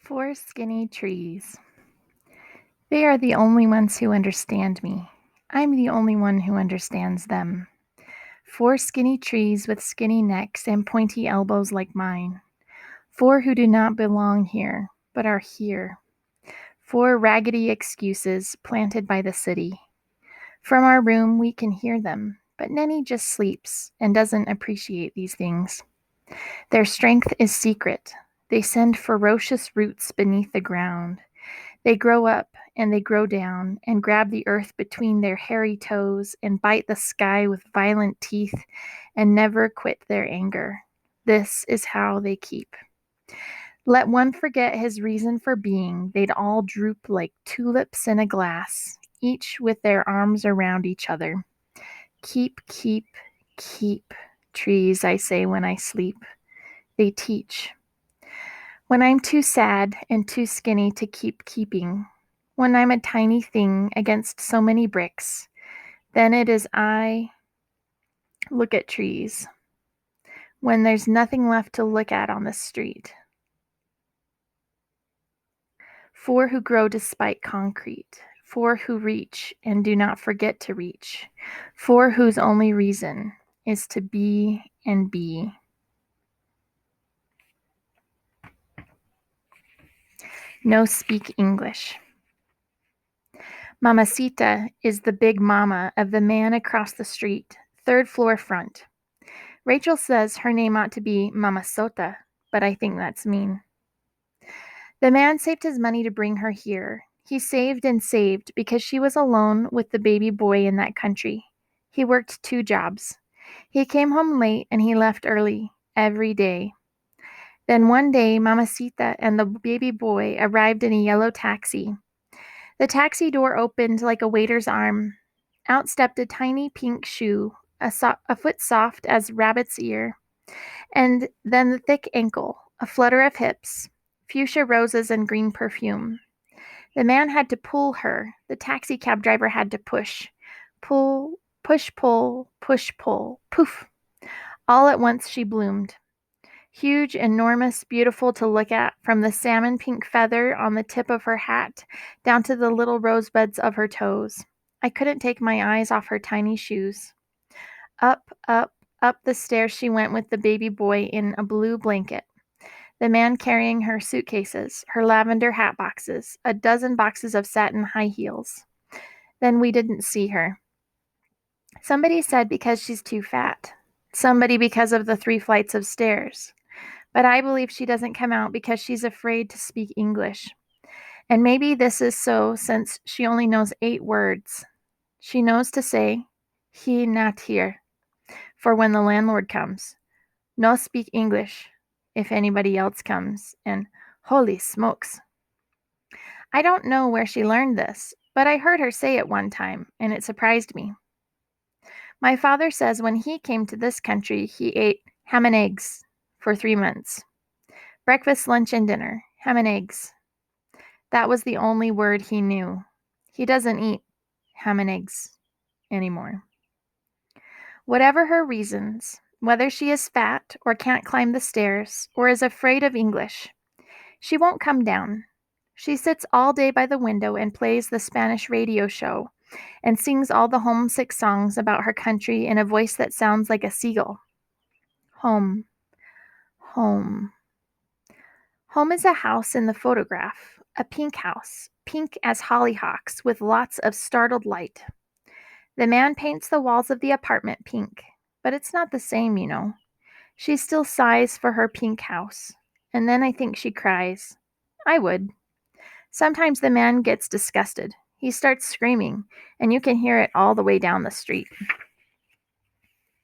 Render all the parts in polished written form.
Four skinny trees. They are the only ones who understand me. I'm the only one who understands them. Four skinny trees with skinny necks and pointy elbows like mine. Four who do not belong here, but are here. Four raggedy excuses planted by the city. From our room, we can hear them, but Nenny just sleeps and doesn't appreciate these things. Their strength is secret. They send ferocious roots beneath the ground. They grow up and they grow down and grab the earth between their hairy toes and bite the sky with violent teeth and never quit their anger. This is how they keep. Let one forget his reason for being, they'd all droop like tulips in a glass, each with their arms around each other. Keep, keep, keep, trees, I say when I sleep. They teach. When I'm too sad and too skinny to keep keeping, when I'm a tiny thing against so many bricks, then it is I look at trees. When there's nothing left to look at on the street. Four who grow despite concrete. Four who reach and do not forget to reach. Four whose only reason is to be and be. No speak English. Mamacita is the big mama of the man across the street, third floor front. Rachel says her name ought to be Mamacita, but I think that's mean. The man saved his money to bring her here. He saved and saved because she was alone with the baby boy in that country. He worked 2 jobs. He came home late and he left early every day. Then one day, Mamacita and the baby boy arrived in a yellow taxi. The taxi door opened like a waiter's arm. Out stepped a tiny pink shoe, a foot soft as rabbit's ear, and then the thick ankle, a flutter of hips, fuchsia roses and green perfume. The man had to pull her. The taxi cab driver had to push. Pull, push, pull, push, pull, poof. All at once she bloomed. Huge, enormous, beautiful to look at, from the salmon pink feather on the tip of her hat down to the little rosebuds of her toes. I couldn't take my eyes off her tiny shoes. Up, up, up the stairs she went with the baby boy in a blue blanket. The man carrying her suitcases, her lavender hat boxes, a dozen boxes of satin high heels. Then we didn't see her. Somebody said because she's too fat. Somebody because of the 3 flights of stairs. But I believe she doesn't come out because she's afraid to speak English. And maybe this is so since she only knows 8 words. She knows to say, he not here, for when the landlord comes. No speak English if anybody else comes, and holy smokes. I don't know where she learned this, but I heard her say it one time, and it surprised me. My father says when he came to this country, he ate ham and eggs for 3 months. Breakfast, lunch, and dinner, ham and eggs. That was the only word he knew. He doesn't eat ham and eggs anymore. Whatever her reasons, whether she is fat or can't climb the stairs or is afraid of English, she won't come down. She sits all day by the window and plays the Spanish radio show and sings all the homesick songs about her country in a voice that sounds like a seagull. Home. Home. Home is a house in the photograph, a pink house, pink as hollyhocks with lots of startled light. The man paints the walls of the apartment pink, but it's not the same, you know. She still sighs for her pink house, and then I think she cries. I would. Sometimes the man gets disgusted. He starts screaming, and you can hear it all the way down the street.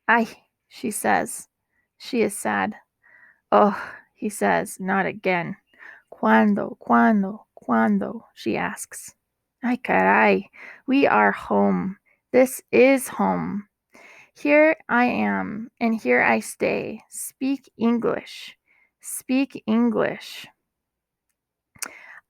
Ay, she says. She is sad. Oh, he says, not again. Cuando, she asks. Ay, caray, we are home. This is home. Here I am, and here I stay. Speak English. Speak English.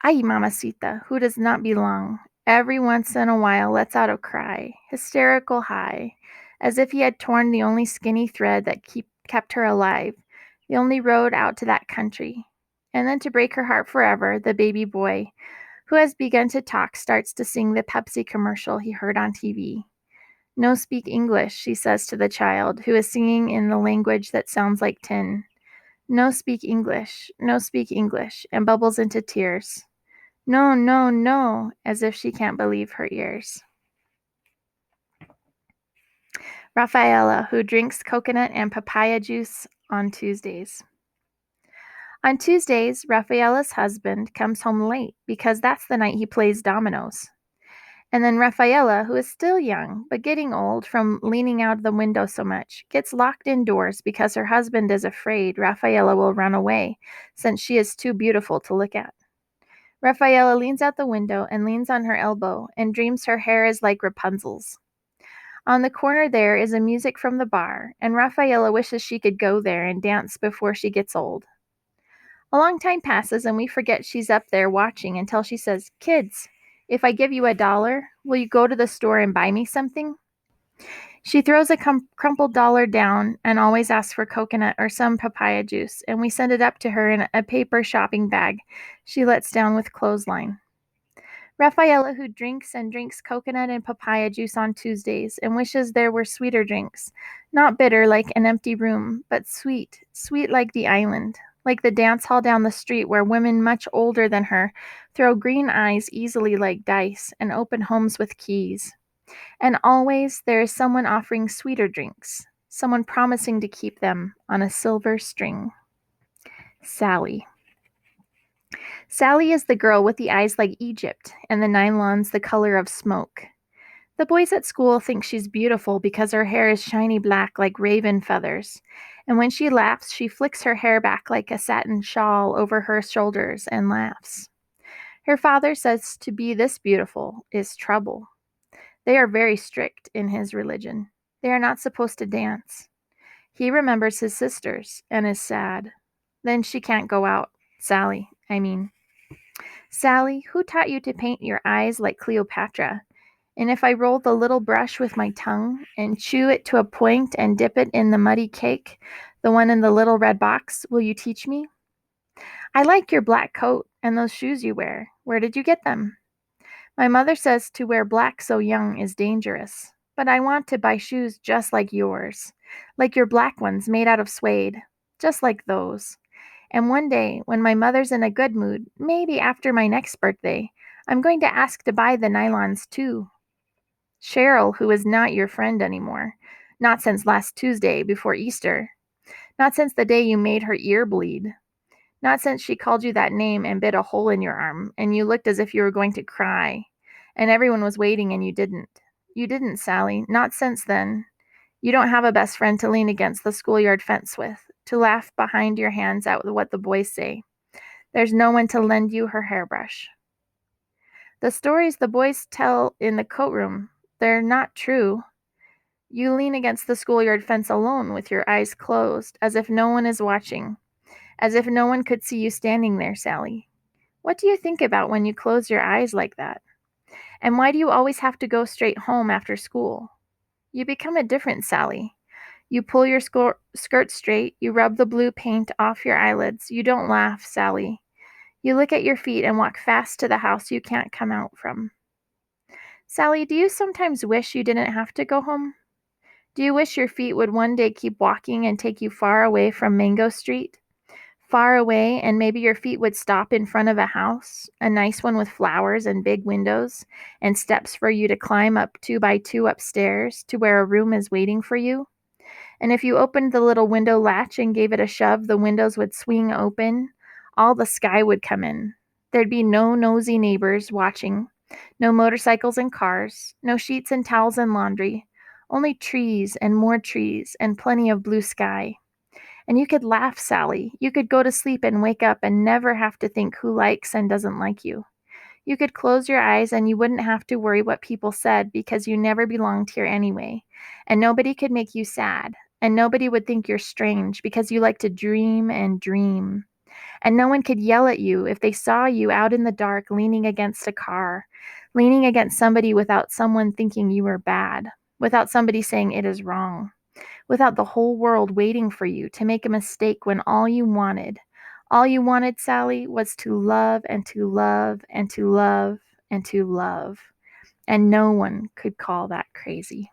Ay, Mamacita, who does not belong, every once in a while lets out a cry, hysterical high, as if he had torn the only skinny thread that kept her alive, the only road out to that country. And then to break her heart forever, the baby boy, who has begun to talk, starts to sing the Pepsi commercial he heard on TV. No speak English, she says to the child, who is singing in the language that sounds like tin. No speak English, no speak English, and bubbles into tears. No, no, no, as if she can't believe her ears. Rafaela, who drinks coconut and papaya juice on Tuesdays. On Tuesdays, Rafaela's husband comes home late because that's the night he plays dominoes. And then Rafaela, who is still young but getting old from leaning out the window so much, gets locked indoors because her husband is afraid Rafaela will run away since she is too beautiful to look at. Rafaela leans out the window and leans on her elbow and dreams her hair is like Rapunzel's. On the corner there is a music from the bar, and Rafaela wishes she could go there and dance before she gets old. A long time passes and we forget she's up there watching until she says, "Kids, if I give you $1, will you go to the store and buy me something?" She throws a crumpled dollar down and always asks for coconut or some papaya juice, and we send it up to her in a paper shopping bag she lets down with clothesline. Rafaela, who drinks and drinks coconut and papaya juice on Tuesdays and wishes there were sweeter drinks, not bitter like an empty room, but sweet, sweet like the island, like the dance hall down the street where women much older than her throw green eyes easily like dice and open homes with keys. And always there is someone offering sweeter drinks, someone promising to keep them on a silver string. Sally. Sally is the girl with the eyes like Egypt and the nylons the color of smoke. The boys at school think she's beautiful because her hair is shiny black like raven feathers, and when she laughs, she flicks her hair back like a satin shawl over her shoulders and laughs. Her father says to be this beautiful is trouble. They are very strict in his religion. They are not supposed to dance. He remembers his sisters and is sad. Then she can't go out. Sally, I mean. Sally, who taught you to paint your eyes like Cleopatra? And if I roll the little brush with my tongue and chew it to a point and dip it in the muddy cake, the one in the little red box, will you teach me? I like your black coat and those shoes you wear. Where did you get them? My mother says to wear black so young is dangerous, but I want to buy shoes just like yours, like your black ones made out of suede, just like those. And one day, when my mother's in a good mood, maybe after my next birthday, I'm going to ask to buy the nylons too. Cheryl, who is not your friend anymore, not since last Tuesday before Easter, not since the day you made her ear bleed, not since she called you that name and bit a hole in your arm, and you looked as if you were going to cry, and everyone was waiting and you didn't. You didn't, Sally, not since then. You don't have a best friend to lean against the schoolyard fence with, to laugh behind your hands at what the boys say. There's no one to lend you her hairbrush. The stories the boys tell in the coat room, they're not true. You lean against the schoolyard fence alone with your eyes closed, as if no one is watching, as if no one could see you standing there, Sally. What do you think about when you close your eyes like that? And why do you always have to go straight home after school? You become a different Sally. You pull your skirt straight, you rub the blue paint off your eyelids. You don't laugh, Sally. You look at your feet and walk fast to the house you can't come out from. Sally, do you sometimes wish you didn't have to go home? Do you wish your feet would one day keep walking and take you far away from Mango Street? Far away, and maybe your feet would stop in front of a house, a nice one with flowers and big windows, and steps for you to climb up 2 by 2 upstairs to where a room is waiting for you. And if you opened the little window latch and gave it a shove, the windows would swing open. All the sky would come in. There'd be no nosy neighbors watching, no motorcycles and cars, no sheets and towels and laundry, only trees and more trees and plenty of blue sky. And you could laugh, Sally. You could go to sleep and wake up and never have to think who likes and doesn't like you. You could close your eyes and you wouldn't have to worry what people said because you never belonged here anyway. And nobody could make you sad. And nobody would think you're strange because you like to dream and dream. And no one could yell at you if they saw you out in the dark leaning against a car, leaning against somebody without someone thinking you were bad, without somebody saying it is wrong, without the whole world waiting for you to make a mistake when all you wanted, All you wanted, Sally, was to love and to love and to love and to love. And no one could call that crazy.